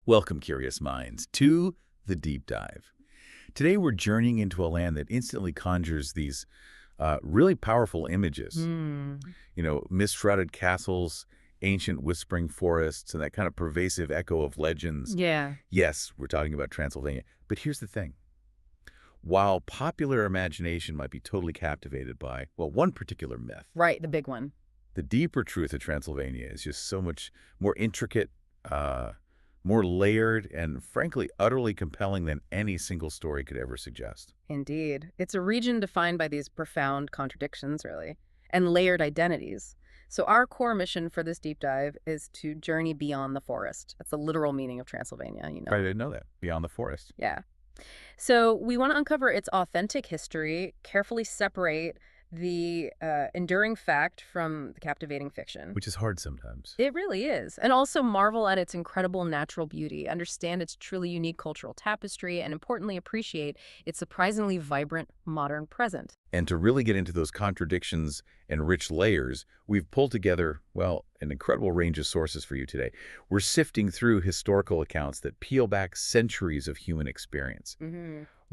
Welcome, curious minds, to the deep dive. Today we're journeying into a land that instantly conjures these really powerful images. Hmm. Mist-shrouded castles, ancient whispering forests, and that kind of pervasive echo of legends. Yeah. Yes, we're talking about Transylvania. But here's the thing. While popular imagination might be totally captivated by, well, one particular myth, Right, the big one. the deeper truth of Transylvania is just so much more intricate, more layered, and frankly, utterly compelling than any single story could ever suggest. Indeed. It's a region defined by these profound contradictions, really, and layered identities. So our core mission for this deep dive is to journey beyond the forest. That's the literal meaning of Transylvania. I didn't know that. Beyond the forest. Yeah. So we want to uncover its authentic history, carefully separate the enduring fact from the captivating fiction. Which is hard sometimes. It really is. And also marvel at its incredible natural beauty, understand its truly unique cultural tapestry, and importantly appreciate its surprisingly vibrant modern present. And to really get into those contradictions and rich layers, we've pulled together, well, an incredible range of sources for you today. We're sifting through historical accounts that peel back centuries of human experience.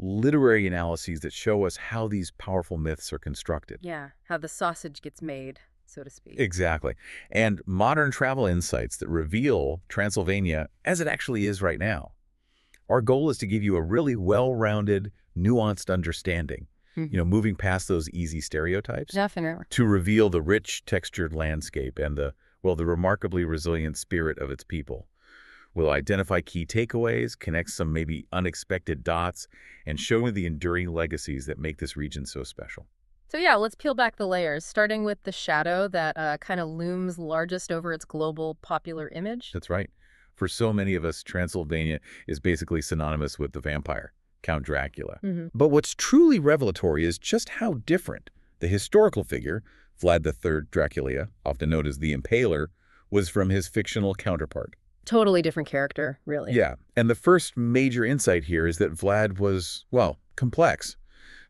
Literary analyses that show us how these powerful myths are constructed. Yeah, how the sausage gets made, so to speak. Exactly. And modern travel insights that reveal Transylvania as it actually is right now. Our goal is to give you a really well-rounded, nuanced understanding, moving past those easy stereotypes Definitely. to reveal the rich, textured landscape and the remarkably resilient spirit of its people. We'll identify key takeaways, connect some maybe unexpected dots, and show the enduring legacies that make this region so special. So yeah, let's peel back the layers, starting with the shadow that kind of looms largest over its global popular image. That's right. For so many of us, Transylvania is basically synonymous with the vampire, Count Dracula. But what's truly revelatory is just how different the historical figure, Vlad the Dracula, often known as the Impaler, was from his fictional counterpart. Totally different character, really. Yeah, and the first major insight here is that Vlad was, well, complex.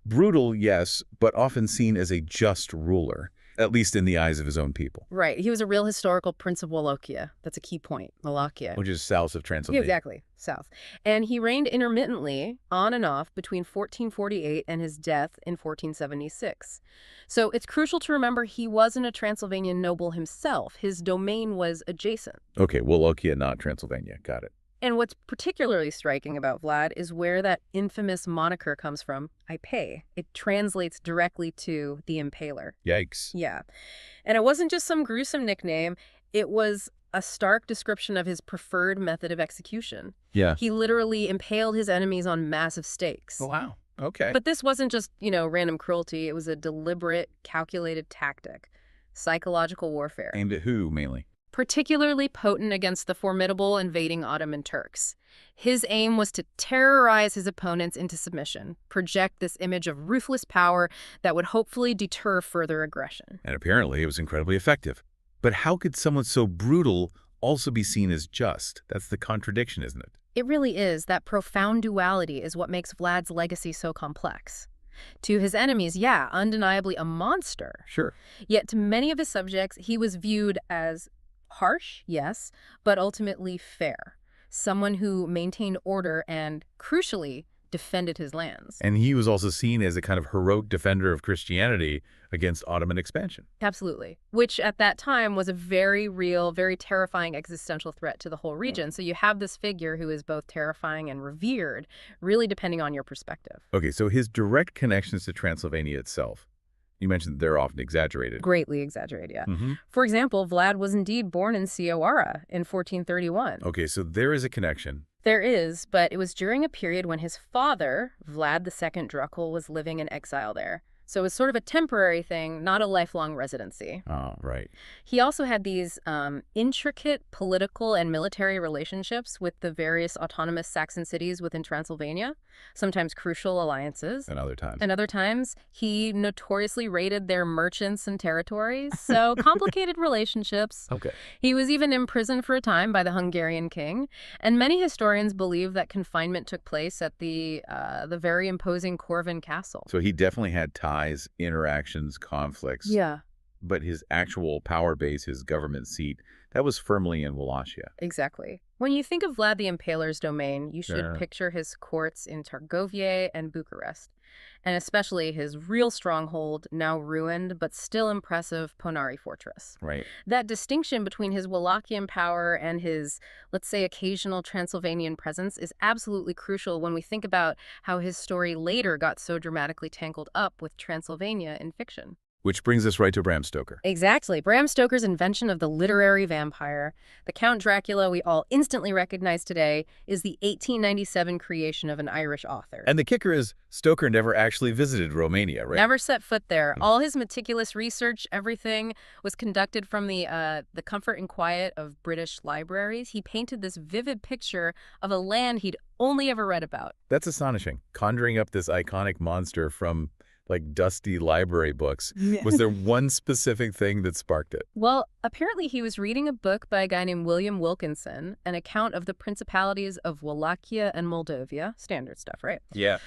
Brutal, yes, but often seen as a just ruler, at least in the eyes of his own people. Right. He was a real historical prince of Wallachia. That's a key point. Wallachia. Which is south of Yeah, Transylvania. exactly. South. And he reigned intermittently, on and off, between 1448 and his death in 1476. So it's crucial to remember he wasn't a Transylvanian noble himself. His domain was adjacent. Okay, Wallachia, not Transylvania. Got it. And what's particularly striking about Vlad is where that infamous moniker comes from, I pay. It translates directly to the Impaler. Yikes. Yeah. And it wasn't just some gruesome nickname. It was a stark description of his preferred method of execution. Yeah. He literally impaled his enemies on massive stakes. Oh, wow. Okay. But this wasn't just, random cruelty. It was a deliberate, calculated tactic. Psychological warfare. Aimed at who, mainly? Particularly potent against the formidable invading Ottoman Turks. His aim was to terrorize his opponents into submission, project this image of ruthless power that would hopefully deter further aggression. And apparently it was incredibly effective. But how could someone so brutal also be seen as just? That's the contradiction, isn't it? It really is. That profound duality is what makes Vlad's legacy so complex. To his enemies, yeah, undeniably a monster. Sure. Yet to many of his subjects, he was viewed as harsh, yes, but ultimately fair. Someone who maintained order and, crucially, defended his lands. And he was also seen as a kind of heroic defender of Christianity against Ottoman expansion. Absolutely. Which at that time was a very real, very terrifying existential threat to the whole region. So you have this figure who is both terrifying and revered, really depending on your perspective. Okay, so his direct connections to Transylvania itself, you mentioned they're often exaggerated. Greatly exaggerated, yeah. For example, Vlad was indeed born in Ciawara in 1431. Okay, so there is a connection. There is, but it was during a period when his father, Vlad the Dracula, was living in exile there. So it was sort of a temporary thing, not a lifelong residency. Oh, right. He also had these intricate political and military relationships with the various autonomous Saxon cities within Transylvania, sometimes crucial alliances. And other times. And other times, he notoriously raided their merchants and territories, so complicated relationships. Okay. He was even imprisoned for a time by the Hungarian king, and many historians believe that confinement took place at the very imposing Corvin Castle. So he definitely had ties, interactions, conflicts. Yeah. But his actual power base, his government seat, that was firmly in Wallachia. Exactly. When you think of Vlad the Impaler's domain, you should Yeah. picture his courts in Targovie and Bucharest, and especially his real stronghold, now ruined but still impressive Ponari fortress. Right. That distinction between his Wallachian power and his, let's say, occasional Transylvanian presence is absolutely crucial when we think about how his story later got so dramatically tangled up with Transylvania in fiction. Which brings us right to Bram Stoker. Exactly. Bram Stoker's invention of the literary vampire, the Count Dracula we all instantly recognize today, is the 1897 creation of an Irish author. And the kicker is Stoker never actually visited Romania, right? Never set foot there. All his meticulous research, everything, was conducted from the comfort and quiet of British libraries. He painted this vivid picture of a land he'd only ever read about. That's astonishing. Conjuring up this iconic monster from, like, dusty library books. Was there one specific thing that sparked it? Well, apparently he was reading a book by a guy named William Wilkinson, an account of the principalities of Wallachia and Moldavia. Standard stuff, right? Yeah.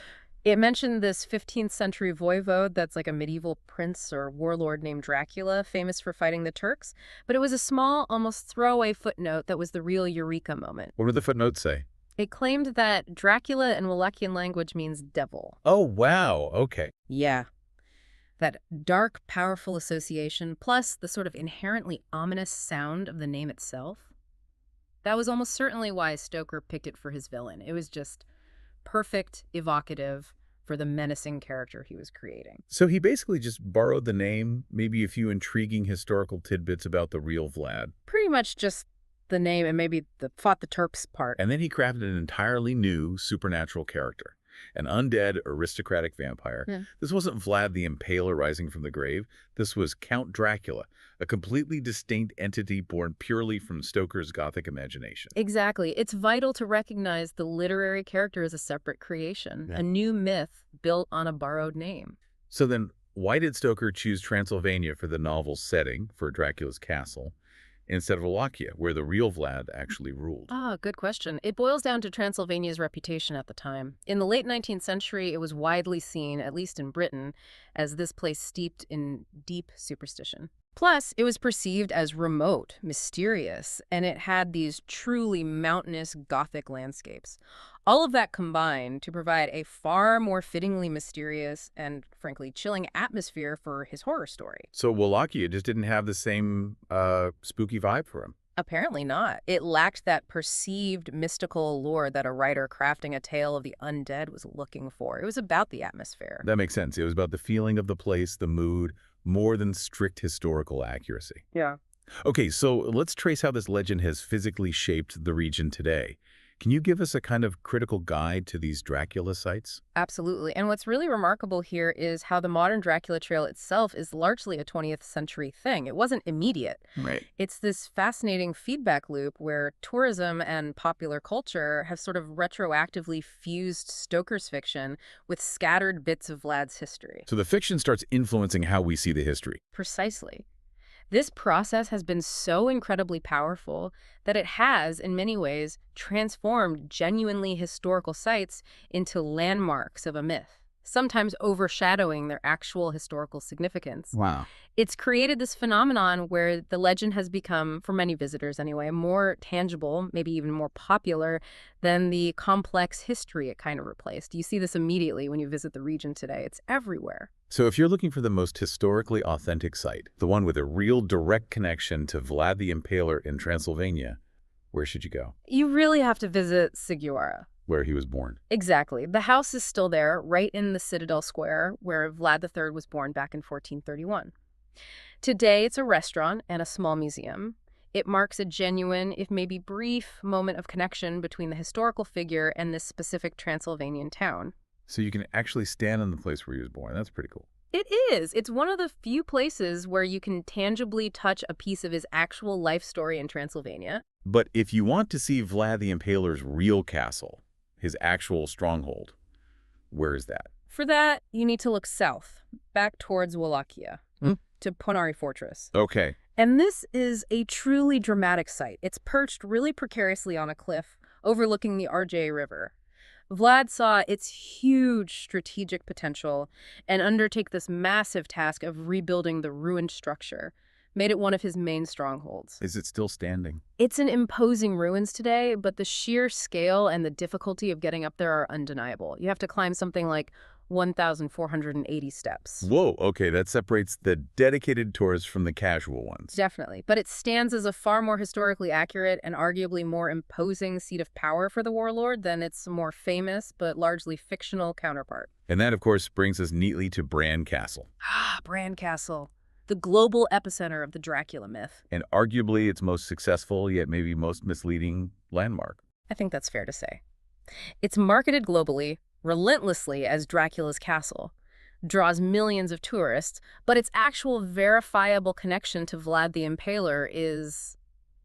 It mentioned this 15th century voivode that's like a medieval prince or warlord named Dracula, famous for fighting the Turks. But it was a small, almost throwaway footnote that was the real eureka moment. What did the footnotes say? It claimed that Dracula in Wallachian language means devil. Oh, wow. Okay. Yeah. That dark, powerful association, plus the sort of inherently ominous sound of the name itself. That was almost certainly why Stoker picked it for his villain. It was just perfect, evocative for the menacing character he was creating. So he basically just borrowed the name, maybe a few intriguing historical tidbits about the real Vlad, Pretty much just the name and maybe the fought the Turks part. and then he crafted an entirely new supernatural character, an undead aristocratic vampire. Yeah. This wasn't Vlad the Impaler rising from the grave. This was Count Dracula, a completely distinct entity born purely from Stoker's Gothic imagination. Exactly. It's vital to recognize the literary character as a separate creation, Yeah. a new myth built on a borrowed name. So then, why did Stoker choose Transylvania for the novel's setting, for Dracula's castle, instead of Wallachia, where the real Vlad actually ruled? Ah, good question. It boils down to Transylvania's reputation at the time. In the late 19th century, it was widely seen, at least in Britain, as this place steeped in deep superstition. Plus, it was perceived as remote, mysterious, and it had these truly mountainous Gothic landscapes. All of that combined to provide a far more fittingly mysterious and, frankly, chilling atmosphere for his horror story. So Wallachia just didn't have the same spooky vibe for him. Apparently not. It lacked that perceived mystical allure that a writer crafting a tale of the undead was looking for. It was about the atmosphere. That makes sense. It was about the feeling of the place, the mood, more than strict historical accuracy. Yeah. Okay, so let's trace how this legend has physically shaped the region today. Can you give us a kind of critical guide to these Dracula sites? Absolutely. And what's really remarkable here is how the modern Dracula Trail itself is largely a 20th century thing. It wasn't immediate. Right. It's this fascinating feedback loop where tourism and popular culture have sort of retroactively fused Stoker's fiction with scattered bits of Vlad's history. So the fiction starts influencing how we see the history. Precisely. This process has been so incredibly powerful that it has, in many ways, transformed genuinely historical sites into landmarks of a myth, sometimes overshadowing their actual historical significance. Wow. It's created this phenomenon where the legend has become, for many visitors anyway, more tangible, maybe even more popular than the complex history it kind of replaced. You see this immediately when you visit the region today. It's everywhere. So if you're looking for the most historically authentic site, the one with a real direct connection to Vlad the Impaler in Transylvania, where should you go? You really have to visit Sighiora. Where he was born. Exactly. The house is still there, right in the Citadel Square, where Vlad III was born back in 1431. Today, it's a restaurant and a small museum. It marks a genuine, if maybe brief, moment of connection between the historical figure and this specific Transylvanian town. So you can actually stand in the place where he was born. That's pretty cool. It is. It's one of the few places where you can tangibly touch a piece of his actual life story in Transylvania. But if you want to see Vlad the Impaler's real castle, his actual stronghold, where is that? For that, you need to look south, back towards Wallachia, to Ponari Fortress. Okay. And this is a truly dramatic site. It's perched really precariously on a cliff overlooking the RJ River. Vlad saw its huge strategic potential and undertake this massive task of rebuilding the ruined structure. made it one of his main strongholds. Is it still standing? It's an imposing ruins today, but the sheer scale and the difficulty of getting up there are undeniable. You have to climb something like 1,480 steps. Whoa, okay, that separates the dedicated tourists from the casual ones. Definitely. But it stands as a far more historically accurate and arguably more imposing seat of power for the warlord than its more famous but largely fictional counterpart. And that, of course, brings us neatly to Bran Castle. Ah, Bran Castle, the global epicenter of the Dracula myth. And arguably its most successful, yet maybe most misleading landmark. I think that's fair to say. It's marketed globally, relentlessly as Dracula's castle, draws millions of tourists, but its actual verifiable connection to Vlad the Impaler is,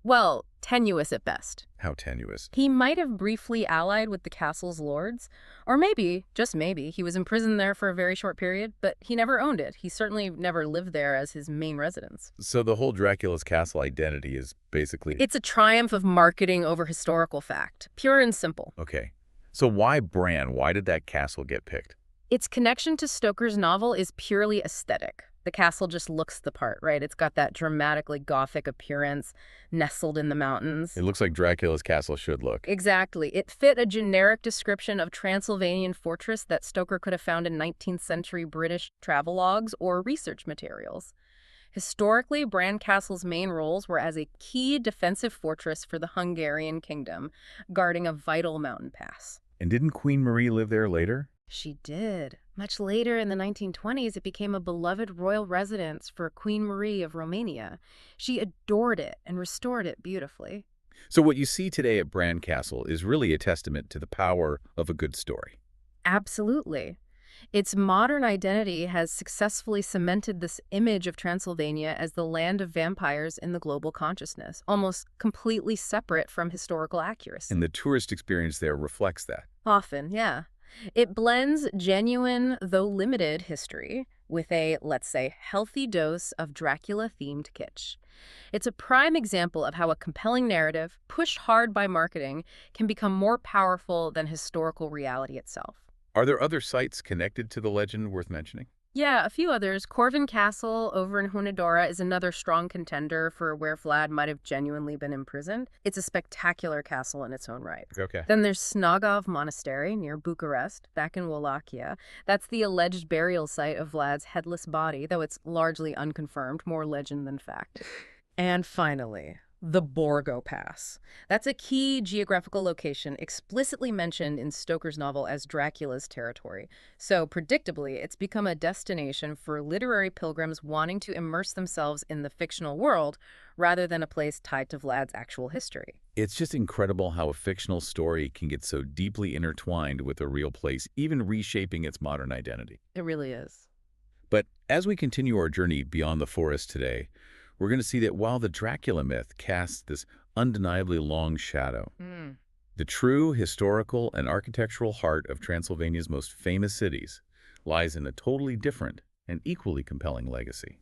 well, tenuous at best. How tenuous. He might have briefly allied with the castle's lords, or maybe, just maybe, he was imprisoned there for a very short period, but he never owned it. He certainly never lived there as his main residence. So the whole Dracula's castle identity is basically... It's a triumph of marketing over historical fact, pure and simple. Okay. So why Bran? Why did that castle get picked? Its connection to Stoker's novel is purely aesthetic. The castle just looks the part, right? It's got that dramatically Gothic appearance, nestled in the mountains. It looks like Dracula's castle should look. Exactly. It fit a generic description of Transylvanian fortress that Stoker could have found in 19th century British travelogues or research materials. Historically, Bran Castle's main roles were as a key defensive fortress for the Hungarian kingdom, guarding a vital mountain pass. And didn't Queen Marie live there later? She did. Much later in the 1920s, it became a beloved royal residence for Queen Marie of Romania. She adored it and restored it beautifully. So what you see today at Bran Castle is really a testament to the power of a good story. Absolutely. Its modern identity has successfully cemented this image of Transylvania as the land of vampires in the global consciousness, almost completely separate from historical accuracy. And the tourist experience there reflects that. Often, yeah. It blends genuine, though limited, history with a, let's say, healthy dose of Dracula-themed kitsch. It's a prime example of how a compelling narrative, pushed hard by marketing, can become more powerful than historical reality itself. Are there other sites connected to the legend worth mentioning? Yeah, a few others. Corvin Castle over in Hunadora is another strong contender for where Vlad might have genuinely been imprisoned. It's a spectacular castle in its own right. Okay. Then there's Snagov Monastery near Bucharest, back in Wallachia. That's the alleged burial site of Vlad's headless body, though it's largely unconfirmed, more legend than fact. And finally, the Borgo Pass. That's a key geographical location explicitly mentioned in Stoker's novel as Dracula's territory. So, predictably, it's become a destination for literary pilgrims wanting to immerse themselves in the fictional world rather than a place tied to Vlad's actual history. It's just incredible how a fictional story can get so deeply intertwined with a real place, even reshaping its modern identity. It really is. But as we continue our journey beyond the forest today, we're going to see that while the Dracula myth casts this undeniably long shadow, the true historical and architectural heart of Transylvania's most famous cities lies in a totally different and equally compelling legacy,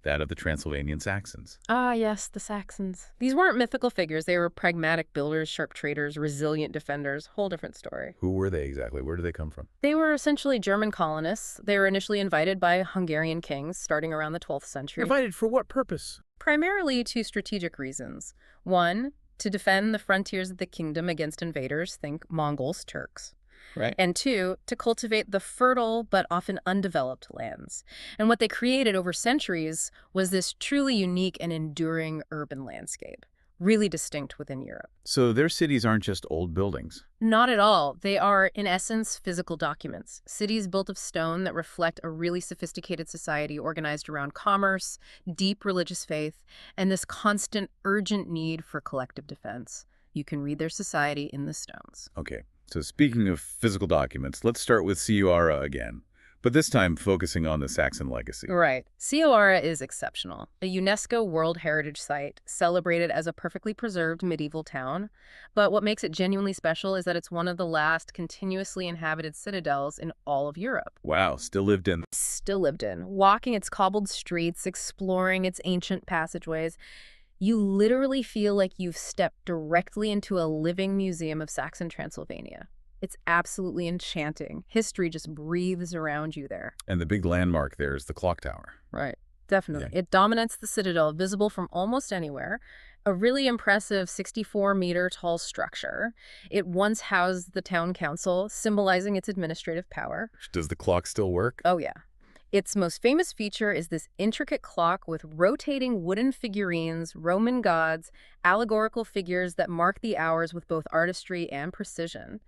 that of the Transylvanian Saxons. Ah, yes, the Saxons. These weren't mythical figures. They were pragmatic builders, sharp traders, resilient defenders. Whole different story. Who were they exactly? Where did they come from? They were essentially German colonists. They were initially invited by Hungarian kings starting around the 12th century. Invited for what purpose? Primarily two strategic reasons. One, to defend the frontiers of the kingdom against invaders, think Mongols, Turks. Right. And two, to cultivate the fertile but often undeveloped lands. And what they created over centuries was this truly unique and enduring urban landscape, really distinct within Europe. So their cities aren't just old buildings. Not at all. They are, in essence, physical documents. Cities built of stone that reflect a really sophisticated society organized around commerce, deep religious faith, and this constant, urgent need for collective defense. You can read their society in the stones. Okay, so speaking of physical documents, let's start with Ciuara again, but this time focusing on the Saxon legacy. Right. Ciuara is exceptional. A UNESCO World Heritage Site, celebrated as a perfectly preserved medieval town. But what makes it genuinely special is that it's one of the last continuously inhabited citadels in all of Europe. Wow, still lived in. Still lived in. Walking its cobbled streets, exploring its ancient passageways, you literally feel like you've stepped directly into a living museum of Saxon Transylvania. It's absolutely enchanting. History just breathes around you there. And the big landmark there is the clock tower. Right. Definitely. Yeah. It dominates the citadel, visible from almost anywhere. A really impressive 64-meter-tall structure. It once housed the town council, symbolizing its administrative power. Does the clock still work? Oh, yeah. Its most famous feature is this intricate clock with rotating wooden figurines, Roman gods, allegorical figures that mark the hours with both artistry and precision.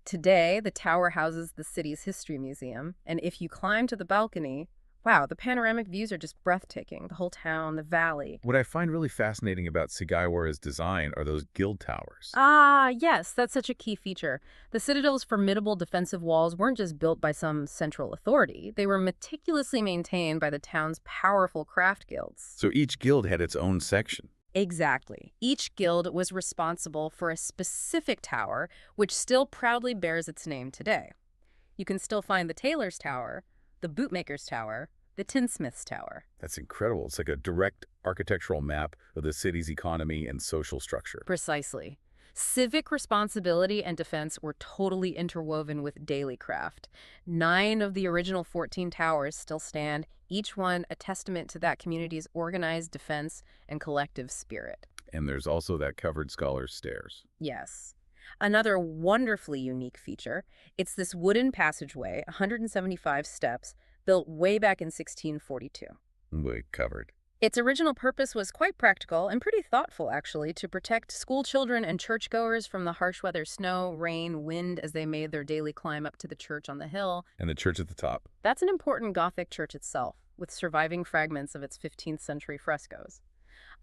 Today, the tower houses the city's history museum, and if you climb to the balcony, wow, the panoramic views are just breathtaking. The whole town, the valley. What I find really fascinating about Sugawara's design are those guild towers. Ah, yes, that's such a key feature. The citadel's formidable defensive walls weren't just built by some central authority. They were meticulously maintained by the town's powerful craft guilds. So each guild had its own section. Exactly. Each guild was responsible for a specific tower, which still proudly bears its name today. You can still find the Tailor's Tower, the Bootmaker's Tower, the Tinsmith's Tower. That's incredible. It's like a direct architectural map of the city's economy and social structure. Precisely. Civic responsibility and defense were totally interwoven with daily craft. 9 of the original 14 towers still stand, each one a testament to that community's organized defense and collective spirit. And there's also that covered scholar's stairs. Yes. Another wonderfully unique feature, it's this wooden passageway, 175 steps, built way back in 1642. Wait, covered. Its original purpose was quite practical and pretty thoughtful, actually, to protect school children and churchgoers from the harsh weather, snow, rain, wind, as they made their daily climb up to the church on the hill. And the church at the top. That's an important Gothic church itself, with surviving fragments of its 15th century frescoes.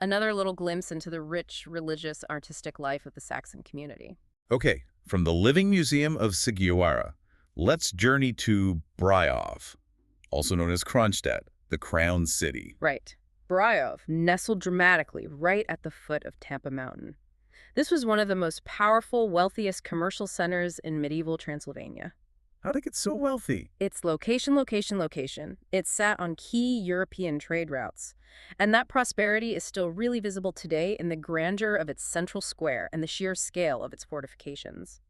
Another little glimpse into the rich, religious, artistic life of the Saxon community. Okay, from the Living Museum of Sugawara, let's journey to Bryov, also known as Kronstadt, the Crown City. Right. Bryov, nestled dramatically right at the foot of Tampa Mountain. This was one of the most powerful, wealthiest commercial centers in medieval Transylvania. How'd it get so wealthy? Its location. It sat on key European trade routes. And that prosperity is still really visible today in the grandeur of its central square and the sheer scale of its fortifications.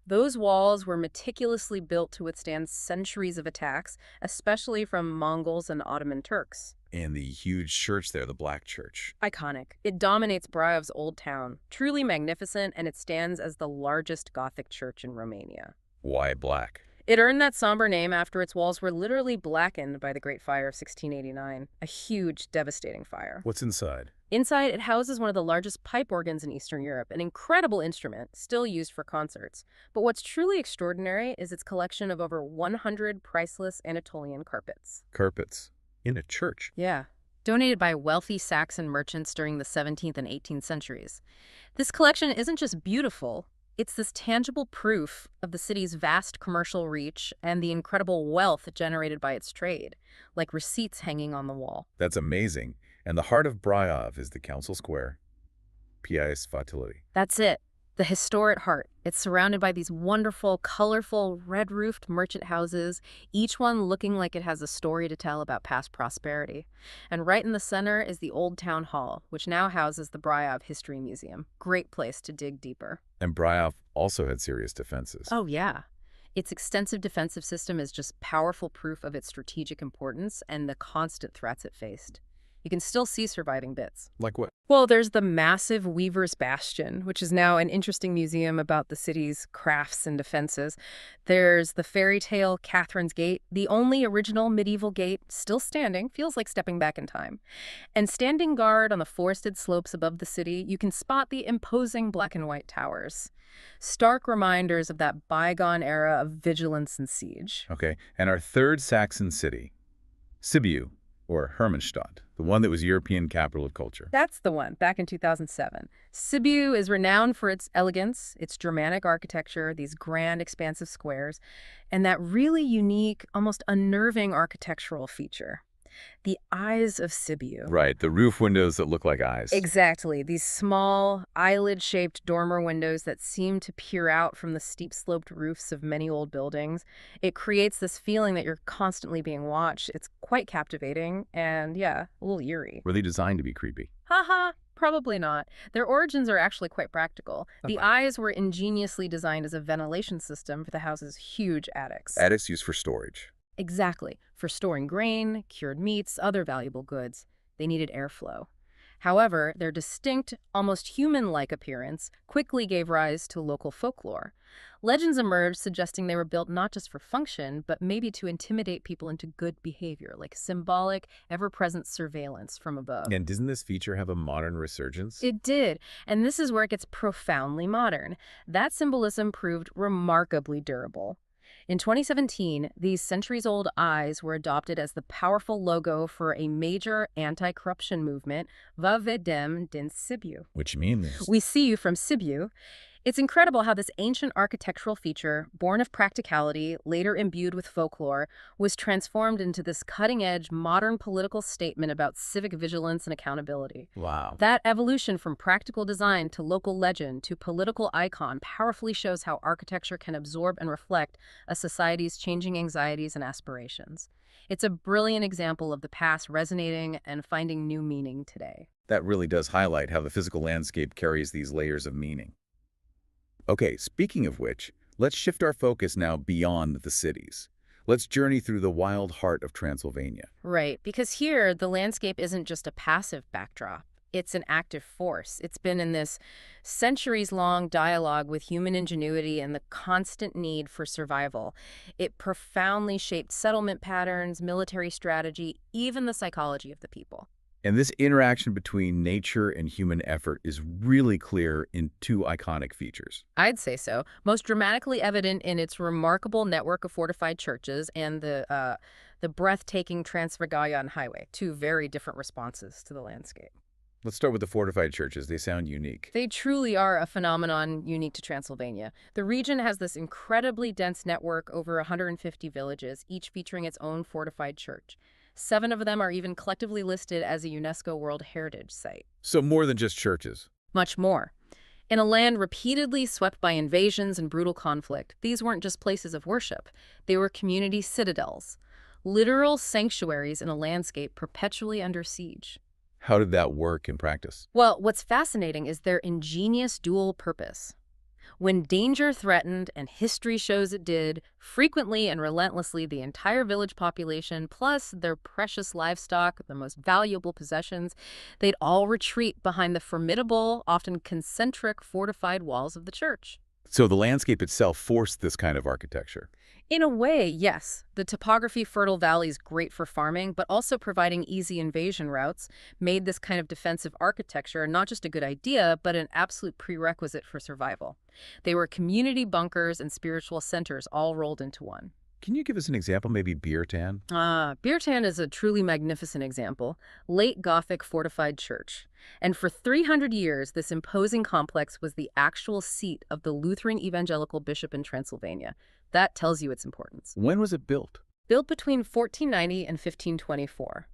Those walls were meticulously built to withstand centuries of attacks, especially from Mongols and Ottoman Turks. And the huge church there, the Black Church. Iconic. It dominates Bryov's old town, truly magnificent, and it stands as the largest Gothic church in Romania. Why black? It earned that somber name after its walls were literally blackened by the Great Fire of 1689, a huge, devastating fire. What's inside? Inside, it houses one of the largest pipe organs in Eastern Europe, an incredible instrument still used for concerts. But what's truly extraordinary is its collection of over 100 priceless Anatolian carpets. Carpets. In a church. Yeah. Donated by wealthy Saxon merchants during the 17th and 18th centuries. This collection isn't just beautiful, it's this tangible proof of the city's vast commercial reach and the incredible wealth generated by its trade, like receipts hanging on the wall. That's amazing. And the heart of Bryov is the council square. Piais Fatility. That's it. The historic heart. It's surrounded by these wonderful, colorful, red-roofed merchant houses, each one looking like it has a story to tell about past prosperity. And right in the center is the Old Town Hall, which now houses the Bryov History Museum. Great place to dig deeper. And Bryov also had serious defenses. Oh, yeah. Its extensive defensive system is just powerful proof of its strategic importance and the constant threats it faced. You can still see surviving bits. Like what? Well, there's the massive Weaver's Bastion, which is now an interesting museum about the city's crafts and defenses. There's the fairy tale Catherine's Gate, the only original medieval gate still standing, feels like stepping back in time. And standing guard on the forested slopes above the city, you can spot the imposing black and white towers. Stark reminders of that bygone era of vigilance and siege. Okay, and our third Saxon city, Sibiu, or Hermannstadt, the one that was European capital of culture. That's the one, back in 2007. Sibiu is renowned for its elegance, its Germanic architecture, these grand, expansive squares, and that really unique, almost unnerving architectural feature. The eyes of Sibiu. Right, the roof windows that look like eyes. Exactly. These small, eyelid-shaped dormer windows that seem to peer out from the steep-sloped roofs of many old buildings. It creates this feeling that you're constantly being watched. It's quite captivating and, yeah, a little eerie. Were they designed to be creepy? Haha, probably not. Their origins are actually quite practical. The eyes were ingeniously designed as a ventilation system for the house's huge attics. Attics used for storage. Exactly. For storing grain, cured meats, other valuable goods, they needed airflow. However, their distinct, almost human-like appearance quickly gave rise to local folklore. Legends emerged suggesting they were built not just for function, but maybe to intimidate people into good behavior, like symbolic, ever-present surveillance from above. And doesn't this feature have a modern resurgence? It did, and this is where it gets profoundly modern. That symbolism proved remarkably durable. In 2017, these centuries-old eyes were adopted as the powerful logo for a major anti-corruption movement, Va Vedem din Sibiu. Which means... We see you from Sibiu. It's incredible how this ancient architectural feature, born of practicality, later imbued with folklore, was transformed into this cutting-edge, modern political statement about civic vigilance and accountability. Wow. That evolution from practical design to local legend to political icon powerfully shows how architecture can absorb and reflect a society's changing anxieties and aspirations. It's a brilliant example of the past resonating and finding new meaning today. That really does highlight how the physical landscape carries these layers of meaning. Okay, speaking of which, let's shift our focus now beyond the cities. Let's journey through the wild heart of Transylvania. Right, because here the landscape isn't just a passive backdrop. It's an active force. It's been in this centuries-long dialogue with human ingenuity and the constant need for survival. It profoundly shaped settlement patterns, military strategy, even the psychology of the people. And this interaction between nature and human effort is really clear in two iconic features. I'd say so. Most dramatically evident in its remarkable network of fortified churches and the breathtaking Transvagalian highway, two very different responses to the landscape. Let's start with the fortified churches. They sound unique. They truly are a phenomenon unique to Transylvania. The region has this incredibly dense network over 150 villages, each featuring its own fortified church. 7 of them are even collectively listed as a UNESCO World Heritage Site. So more than just churches. Much more. In a land repeatedly swept by invasions and brutal conflict, these weren't just places of worship. They were community citadels, literal sanctuaries in a landscape perpetually under siege. How did that work in practice? Well, what's fascinating is their ingenious dual purpose. When danger threatened, and history shows it did, frequently and relentlessly the entire village population, plus their precious livestock, the most valuable possessions, they'd all retreat behind the formidable, often concentric, fortified walls of the church. So the landscape itself forced this kind of architecture. In a way, yes. The topography fertile valleys great for farming, but also providing easy invasion routes made this kind of defensive architecture not just a good idea, but an absolute prerequisite for survival. They were community bunkers and spiritual centers all rolled into one. Can you give us an example, maybe Beertan? Beertan is a truly magnificent example. Late Gothic fortified church. And for 300 years, this imposing complex was the actual seat of the Lutheran evangelical bishop in Transylvania. That tells you its importance. When was it built? Built between 1490 and 1524.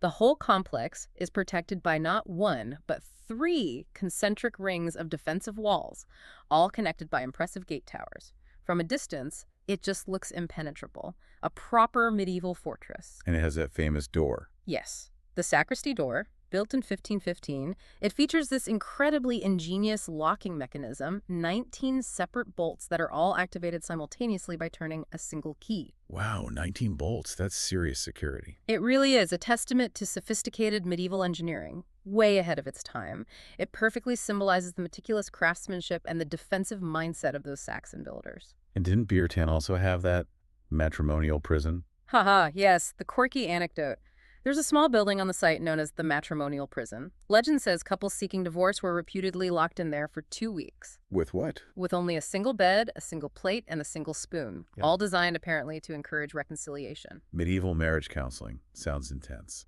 The whole complex is protected by not one, but 3 concentric rings of defensive walls, all connected by impressive gate towers. From a distance, it just looks impenetrable. A proper medieval fortress. And it has that famous door. Yes. The sacristy door, built in 1515, it features this incredibly ingenious locking mechanism, 19 separate bolts that are all activated simultaneously by turning a single key. Wow, 19 bolts. That's serious security. It really is a testament to sophisticated medieval engineering, way ahead of its time. It perfectly symbolizes the meticulous craftsmanship and the defensive mindset of those Saxon builders. And didn't Beertan also have that matrimonial prison? Haha, yes, the quirky anecdote. There's a small building on the site known as the matrimonial prison. Legend says couples seeking divorce were reputedly locked in there for 2 weeks. With what? With only a single bed, a single plate, and a single spoon. Yeah. All designed apparently to encourage reconciliation. Medieval marriage counseling. Sounds intense,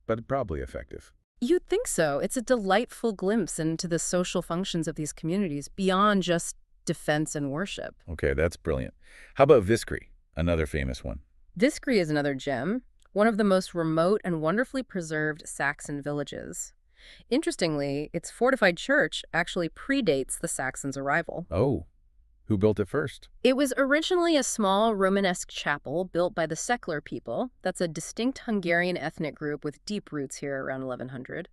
but probably effective. You'd think so. It's a delightful glimpse into the social functions of these communities beyond just defense and worship. Okay, that's brilliant. How about Viscri, another famous one? Viscri is another gem, one of the most remote and wonderfully preserved Saxon villages. Interestingly, its fortified church actually predates the Saxons' arrival. Oh, who built it first? It was originally a small Romanesque chapel built by the Sekler people. That's a distinct Hungarian ethnic group with deep roots here around 1100.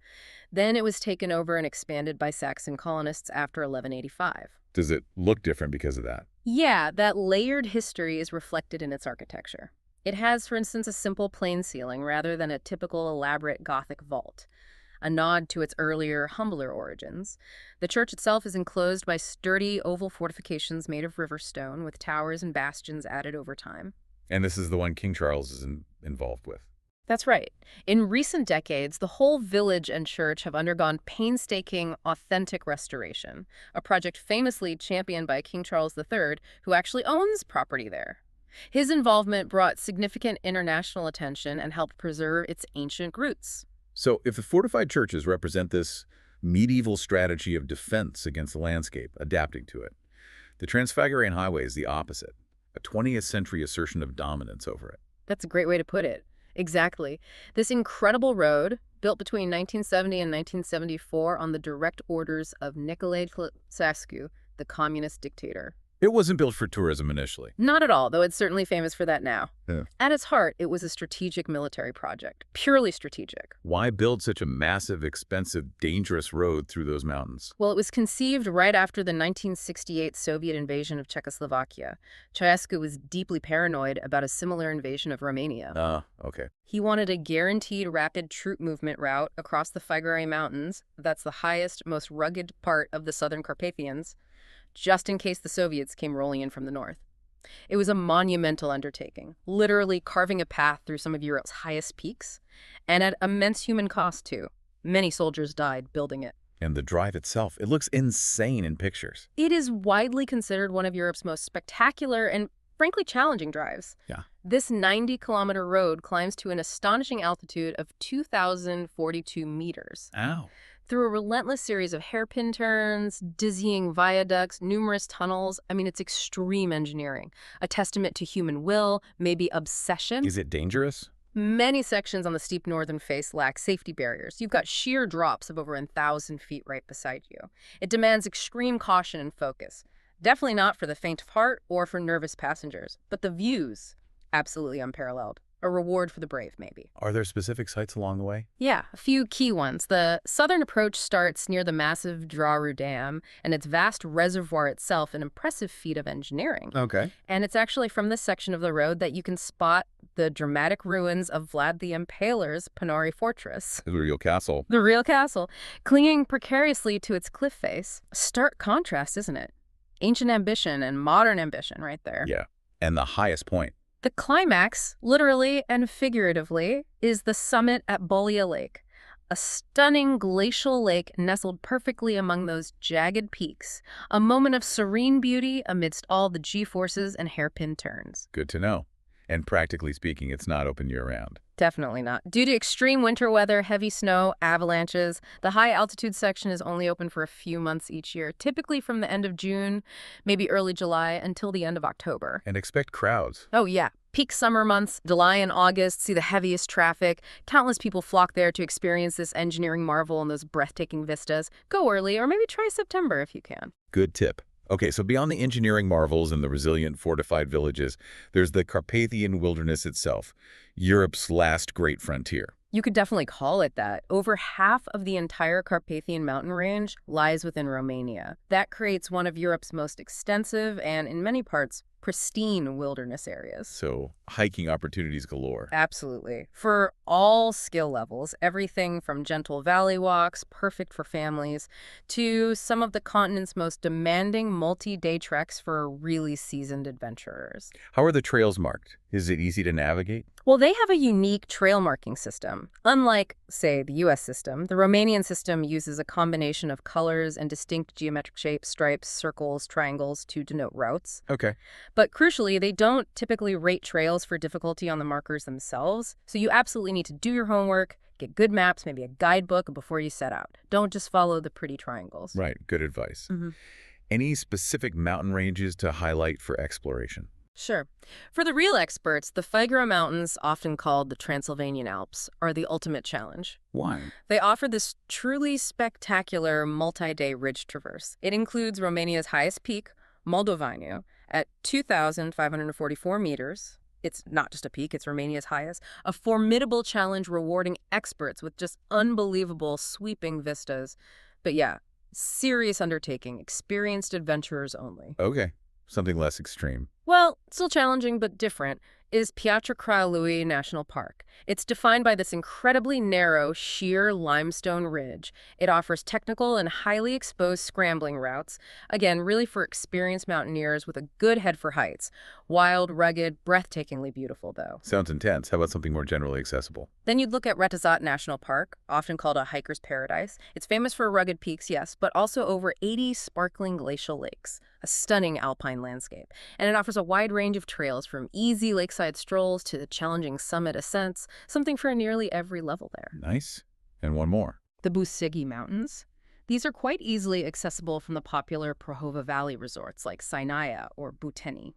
Then it was taken over and expanded by Saxon colonists after 1185. Does it look different because of that? Yeah, that layered history is reflected in its architecture. It has, for instance, a simple plain ceiling rather than a typical elaborate Gothic vault, a nod to its earlier, humbler origins. The church itself is enclosed by sturdy oval fortifications made of river stone, with towers and bastions added over time. And this is the one King Charles is involved with. That's right. In recent decades, the whole village and church have undergone painstaking, authentic restoration, a project famously championed by King Charles III, who actually owns property there. His involvement brought significant international attention and helped preserve its ancient roots. So if the fortified churches represent this medieval strategy of defense against the landscape, adapting to it, the Transfigurian Highway is the opposite, a 20th century assertion of dominance over it. That's a great way to put it. Exactly. This incredible road, built between 1970 and 1974 on the direct orders of Nicolae Ceausescu, the communist dictator. It wasn't built for tourism initially. Not at all, though it's certainly famous for that now. Yeah. At its heart, it was a strategic military project, purely strategic. Why build such a massive, expensive, dangerous road through those mountains? Well, it was conceived right after the 1968 Soviet invasion of Czechoslovakia. Ceausescu was deeply paranoid about a similar invasion of Romania. Okay. He wanted a guaranteed rapid troop movement route across the Figurae Mountains, that's the highest, most rugged part of the Southern Carpathians, just in case the Soviets came rolling in from the north. It was a monumental undertaking, literally carving a path through some of Europe's highest peaks, and at immense human cost, too. Many soldiers died building it. And the drive itself, it looks insane in pictures. It is widely considered one of Europe's most spectacular and, frankly, challenging drives. Yeah. This 90-kilometer road climbs to an astonishing altitude of 2,042 meters. Ow. Through a relentless series of hairpin turns, dizzying viaducts, numerous tunnels. I mean, it's extreme engineering, a testament to human will, maybe obsession. Is it dangerous? Many sections on the steep northern face lack safety barriers. You've got sheer drops of over 1,000 feet right beside you. It demands extreme caution and focus. Definitely not for the faint of heart or for nervous passengers. But the views, absolutely unparalleled. A reward for the brave, maybe. Are there specific sites along the way? Yeah, a few key ones. The southern approach starts near the massive Draru Dam, and its vast reservoir itself an impressive feat of engineering. Okay. And it's actually from this section of the road that you can spot the dramatic ruins of Vlad the Impaler's Panori Fortress. The real castle. The real castle, clinging precariously to its cliff face. A stark contrast, isn't it? Ancient ambition and modern ambition right there. Yeah. And the highest point. The climax, literally and figuratively, is the summit at Bolia Lake, a stunning glacial lake nestled perfectly among those jagged peaks, a moment of serene beauty amidst all the G-forces and hairpin turns. Good to know. And practically speaking, it's not open year-round. Definitely not. Due to extreme winter weather, heavy snow, avalanches, the high-altitude section is only open for a few months each year, typically from the end of June, maybe early July, until the end of October. And expect crowds. Oh, yeah. Peak summer months, July and August, see the heaviest traffic. Countless people flock there to experience this engineering marvel and those breathtaking vistas. Go early, or maybe try September if you can. Good tip. Okay, so beyond the engineering marvels and the resilient fortified villages, there's the Carpathian wilderness itself, Europe's last great frontier. You could definitely call it that. Over half of the entire Carpathian mountain range lies within Romania. That creates one of Europe's most extensive and, in many parts, pristine wilderness areas. So hiking opportunities galore. Absolutely. For all skill levels, everything from gentle valley walks, perfect for families, to some of the continent's most demanding multi-day treks for really seasoned adventurers. How are the trails marked? Is it easy to navigate? Well, they have a unique trail marking system. Unlike, say, the U.S. system, the Romanian system uses a combination of colors and distinct geometric shapes, stripes, circles, triangles to denote routes. Okay. But crucially, they don't typically rate trails for difficulty on the markers themselves. So you absolutely need to do your homework, get good maps, maybe a guidebook before you set out. Don't just follow the pretty triangles. Right. Good advice. Mm-hmm. Any specific mountain ranges to highlight for exploration? Sure. For the real experts, the Figura Mountains, often called the Transylvanian Alps, are the ultimate challenge. Why? They offer this truly spectacular multi-day ridge traverse. It includes Romania's highest peak, Moldovanu, at 2,544 meters. It's not just a peak, it's Romania's highest. A formidable challenge rewarding experts with just unbelievable sweeping vistas. But yeah, serious undertaking, experienced adventurers only. Okay. Something less extreme. Well, still challenging, but different. is Piatra Craiului National Park. It's defined by this incredibly narrow, sheer limestone ridge. It offers technical and highly exposed scrambling routes, again, really for experienced mountaineers with a good head for heights. Wild, rugged, breathtakingly beautiful, though. Sounds intense. How about something more generally accessible? Then you'd look at Retezat National Park, often called a hiker's paradise. It's famous for rugged peaks, yes, but also over 80 sparkling glacial lakes, a stunning alpine landscape. And it offers a wide range of trails from easy lakeside strolls to the challenging summit ascents, something for nearly every level there. Nice. And one more. The Busigi Mountains. These are quite easily accessible from the popular Prahova Valley resorts like Sinaia or Buteni.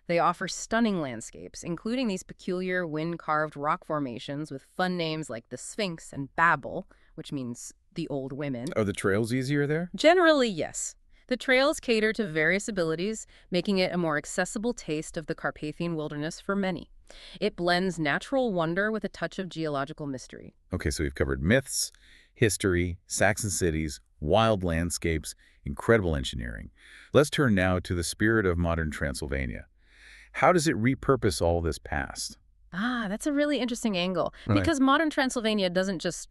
They offer stunning landscapes, including these peculiar wind-carved rock formations with fun names like the Sphinx and Babel, which means the old women. Are the trails easier there? Generally, yes. The trails cater to various abilities, making it a more accessible taste of the Carpathian wilderness for many. It blends natural wonder with a touch of geological mystery. Okay, so we've covered myths, history, Saxon cities, wild landscapes, incredible engineering. Let's turn now to the spirit of modern Transylvania. How does it repurpose all this past? That's a really interesting angle. Right. Because modern Transylvania doesn't just,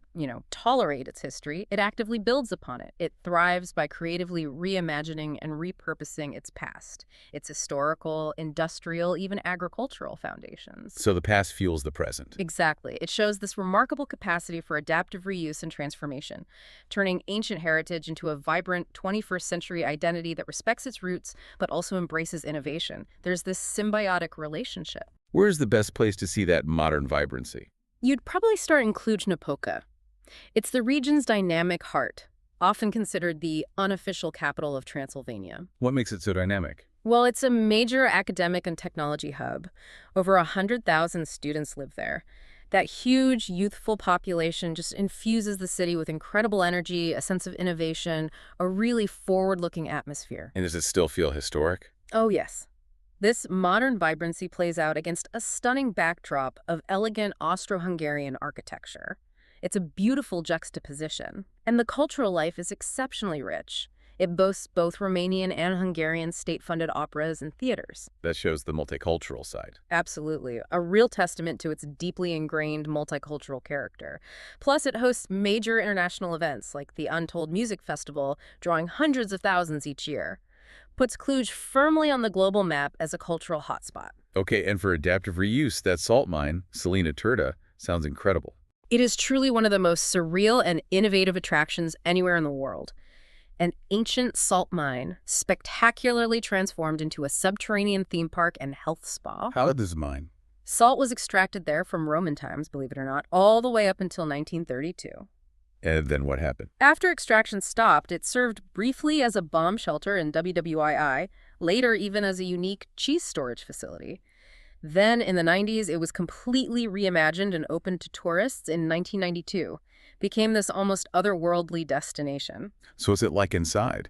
tolerate its history, it actively builds upon it. It thrives by creatively reimagining and repurposing its past, its historical, industrial, even agricultural foundations. So the past fuels the present. Exactly. It shows this remarkable capacity for adaptive reuse and transformation, turning ancient heritage into a vibrant 21st century identity that respects its roots but also embraces innovation. There's this symbiotic relationship. Where's the best place to see that modern vibrancy? You'd probably start in Cluj-Napoca. It's the region's dynamic heart, often considered the unofficial capital of Transylvania. What makes it so dynamic? Well, it's a major academic and technology hub. Over 100,000 students live there. That huge, youthful population just infuses the city with incredible energy, a sense of innovation, a really forward-looking atmosphere. And does it still feel historic? Oh, yes. This modern vibrancy plays out against a stunning backdrop of elegant Austro-Hungarian architecture. It's a beautiful juxtaposition. And the cultural life is exceptionally rich. It boasts both Romanian and Hungarian state-funded operas and theaters. That shows the multicultural side. Absolutely. A real testament to its deeply ingrained multicultural character. Plus, it hosts major international events like the Untold Music Festival, drawing hundreds of thousands each year. Puts Cluj firmly on the global map as a cultural hotspot. Okay, and for adaptive reuse, that salt mine, Salina Turda, sounds incredible. It is truly one of the most surreal and innovative attractions anywhere in the world. An ancient salt mine, spectacularly transformed into a subterranean theme park and health spa. How is this mine? Salt was extracted there from Roman times, believe it or not, all the way up until 1932. And then what happened? After extraction stopped, it served briefly as a bomb shelter in WWII, later even as a unique cheese storage facility. Then, in the 90s, it was completely reimagined and opened to tourists in 1992. Became this almost otherworldly destination. So is it like inside?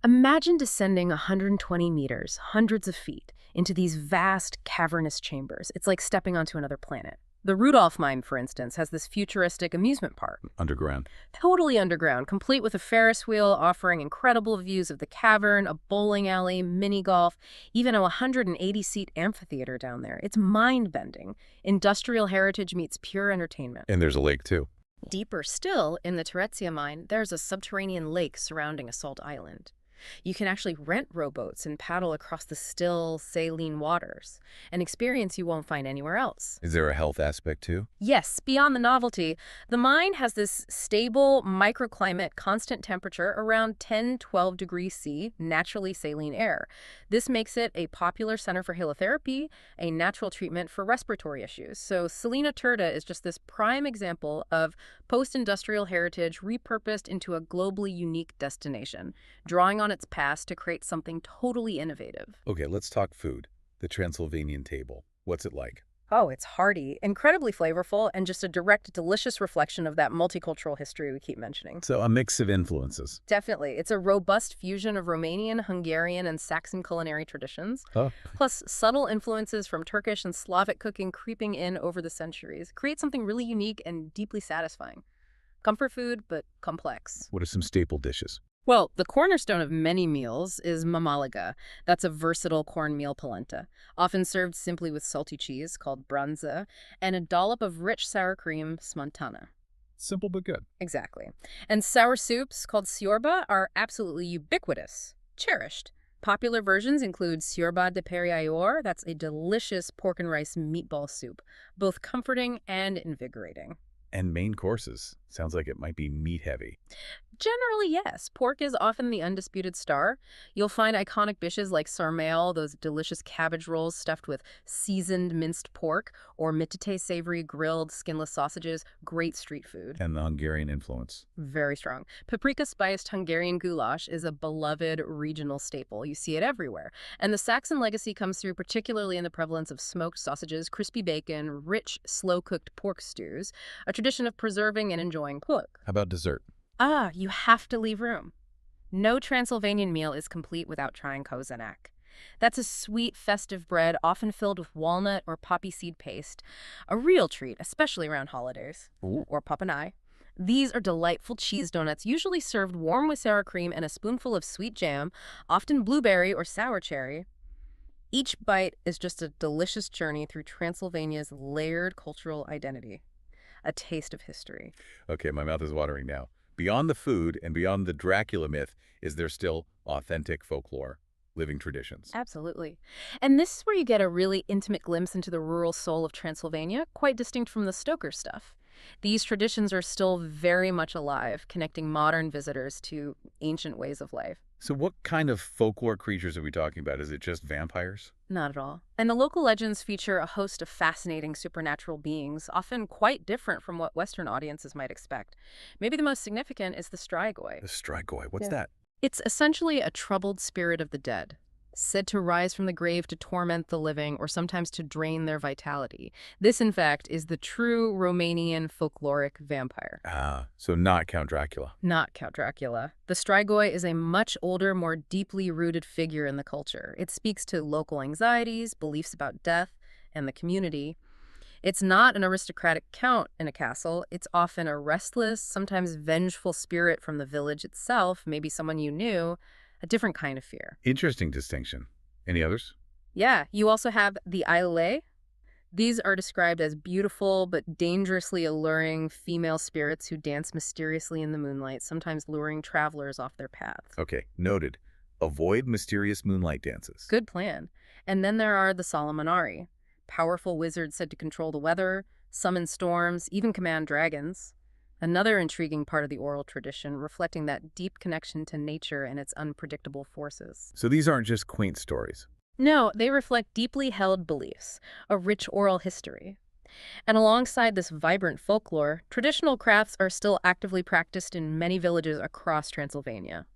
Imagine descending 120 meters, hundreds of feet, into these vast, cavernous chambers. It's like stepping onto another planet. The Rudolph mine, for instance, has this futuristic amusement park. Underground. Totally underground, complete with a Ferris wheel offering incredible views of the cavern, a bowling alley, mini-golf, even a 180-seat amphitheater down there. It's mind-bending. Industrial heritage meets pure entertainment. And there's a lake, too. Deeper still, in the Terezia mine, there's a subterranean lake surrounding a salt island. You can actually rent rowboats and paddle across the still, saline waters, an experience you won't find anywhere else. Is there a health aspect, too? Yes, beyond the novelty, the mine has this stable microclimate, constant temperature around 10-12 degrees C, naturally saline air. This makes it a popular center for halotherapy, a natural treatment for respiratory issues. So Salina Turda is just this prime example of post-industrial heritage repurposed into a globally unique destination, drawing on its past to create something totally innovative. Okay, let's talk food. The Transylvanian table. What's it like? Oh, it's hearty, incredibly flavorful, and just a direct, delicious reflection of that multicultural history we keep mentioning. So a mix of influences. Definitely. It's a robust fusion of Romanian, Hungarian, and Saxon culinary traditions, Oh. plus subtle influences from Turkish and Slavic cooking creeping in over the centuries. Create something really unique and deeply satisfying. Comfort food, but complex. What are some staple dishes? Well, the cornerstone of many meals is mamalaga. That's a versatile cornmeal polenta, often served simply with salty cheese called branza and a dollop of rich sour cream smontana. Simple but good. Exactly. And sour soups called siorba are absolutely ubiquitous, cherished. Popular versions include siorba de periayor, that's a delicious pork and rice meatball soup, both comforting and invigorating. And main courses. Sounds like it might be meat-heavy. Generally, yes. Pork is often the undisputed star. You'll find iconic dishes like sarmale, those delicious cabbage rolls stuffed with seasoned minced pork, or mitite savory grilled skinless sausages, great street food. And the Hungarian influence. Very strong. Paprika-spiced Hungarian goulash is a beloved regional staple. You see it everywhere. And the Saxon legacy comes through particularly in the prevalence of smoked sausages, crispy bacon, rich, slow-cooked pork stews, a tradition of preserving and enjoying pork. How about dessert? Ah, you have to leave room. No Transylvanian meal is complete without trying kozenek. That's a sweet, festive bread often filled with walnut or poppy seed paste. A real treat, especially around holidays. Ooh. Or papanai. These are delightful cheese donuts, usually served warm with sour cream and a spoonful of sweet jam, often blueberry or sour cherry. Each bite is just a delicious journey through Transylvania's layered cultural identity. A taste of history. Okay, my mouth is watering now. Beyond the food and beyond the Dracula myth, is there still authentic folklore, living traditions? Absolutely. And this is where you get a really intimate glimpse into the rural soul of Transylvania, quite distinct from the Stoker stuff. These traditions are still very much alive, connecting modern visitors to ancient ways of life. So what kind of folklore creatures are we talking about? Is it just vampires? Not at all. And the local legends feature a host of fascinating supernatural beings, often quite different from what Western audiences might expect. Maybe the most significant is the Strigoi. The Strigoi, what's Yeah. that? It's essentially a troubled spirit of the dead, said to rise from the grave to torment the living or sometimes to drain their vitality. This, in fact, is the true Romanian folkloric vampire. Ah, so not Count Dracula. Not Count Dracula. The Strigoi is a much older, more deeply rooted figure in the culture. It speaks to local anxieties, beliefs about death, and the community. It's not an aristocratic count in a castle. It's often a restless, sometimes vengeful spirit from the village itself, maybe someone you knew, a different kind of fear. Interesting distinction. Any others? Yeah, you also have the Aile. These are described as beautiful but dangerously alluring female spirits who dance mysteriously in the moonlight, sometimes luring travelers off their paths. Okay, noted. Avoid mysterious moonlight dances. Good plan. And then there are the Solomonari, powerful wizards said to control the weather, summon storms, even command dragons. Another intriguing part of the oral tradition, reflecting that deep connection to nature and its unpredictable forces. So these aren't just quaint stories. No, they reflect deeply held beliefs, a rich oral history. And alongside this vibrant folklore, traditional crafts are still actively practiced in many villages across Transylvania.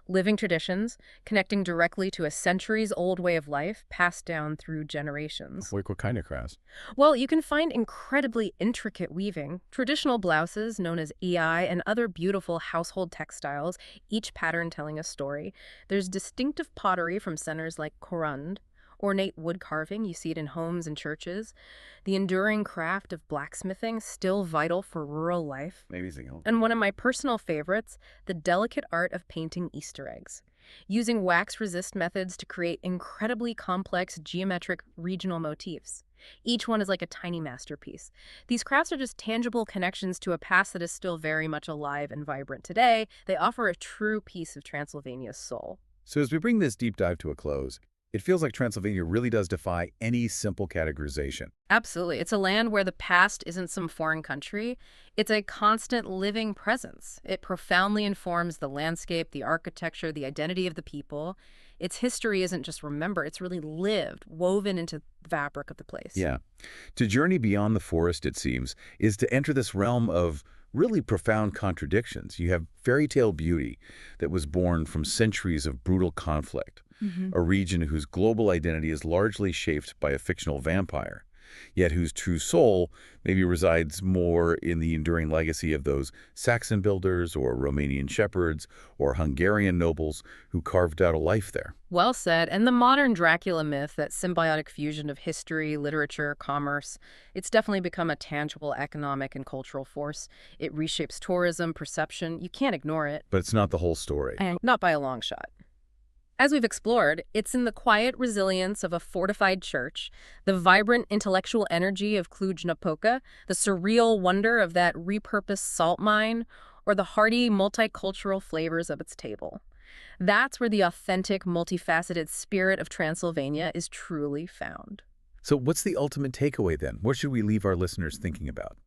Living traditions, connecting directly to a centuries-old way of life passed down through generations. Like what kind of crafts? Well, you can find incredibly intricate weaving, traditional blouses known as ei, and other beautiful household textiles, each pattern telling a story. There's distinctive pottery from centers like Corund, ornate wood carving, you see it in homes and churches. The enduring craft of blacksmithing, still vital for rural life. Amazing. And one of my personal favorites, the delicate art of painting Easter eggs. Using wax-resist methods to create incredibly complex geometric regional motifs. Each one is like a tiny masterpiece. These crafts are just tangible connections to a past that is still very much alive and vibrant today. They offer a true piece of Transylvania's soul. So as we bring this deep dive to a close, it feels like Transylvania really does defy any simple categorization. Absolutely. It's a land where the past isn't some foreign country. It's a constant living presence. It profoundly informs the landscape, the architecture, the identity of the people. Its history isn't just remembered, it's really lived, woven into the fabric of the place. Yeah. To journey beyond the forest, it seems, is to enter this realm of really profound contradictions. You have fairy tale beauty that was born from centuries of brutal conflict. A region whose global identity is largely shaped by a fictional vampire. yet whose true soul maybe resides more in the enduring legacy of those Saxon builders or Romanian shepherds or Hungarian nobles who carved out a life there. Well said. And the modern Dracula myth, that symbiotic fusion of history, literature, commerce, it's definitely become a tangible economic and cultural force. It reshapes tourism, perception. You can't ignore it. But it's not the whole story. And not by a long shot. As we've explored, it's in the quiet resilience of a fortified church, the vibrant intellectual energy of Cluj-Napoca, the surreal wonder of that repurposed salt mine, or the hearty, multicultural flavors of its table. That's where the authentic, multifaceted spirit of Transylvania is truly found. So what's the ultimate takeaway then? What should we leave our listeners thinking about?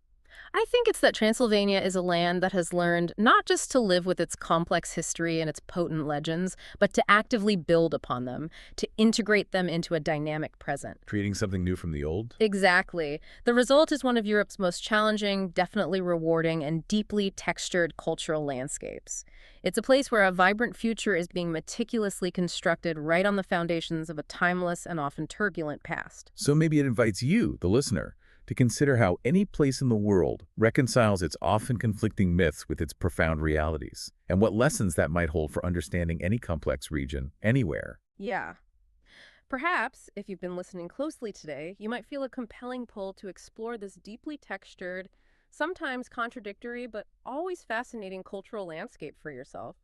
I think it's that Transylvania is a land that has learned not just to live with its complex history and its potent legends, but to actively build upon them, to integrate them into a dynamic present. Creating something new from the old? Exactly. The result is one of Europe's most challenging, definitely rewarding, and deeply textured cultural landscapes. It's a place where a vibrant future is being meticulously constructed right on the foundations of a timeless and often turbulent past. So maybe it invites you, the listener, to consider how any place in the world reconciles its often conflicting myths with its profound realities, and what lessons that might hold for understanding any complex region, anywhere. Yeah. Perhaps, if you've been listening closely today, you might feel a compelling pull to explore this deeply textured, sometimes contradictory, but always fascinating cultural landscape for yourself.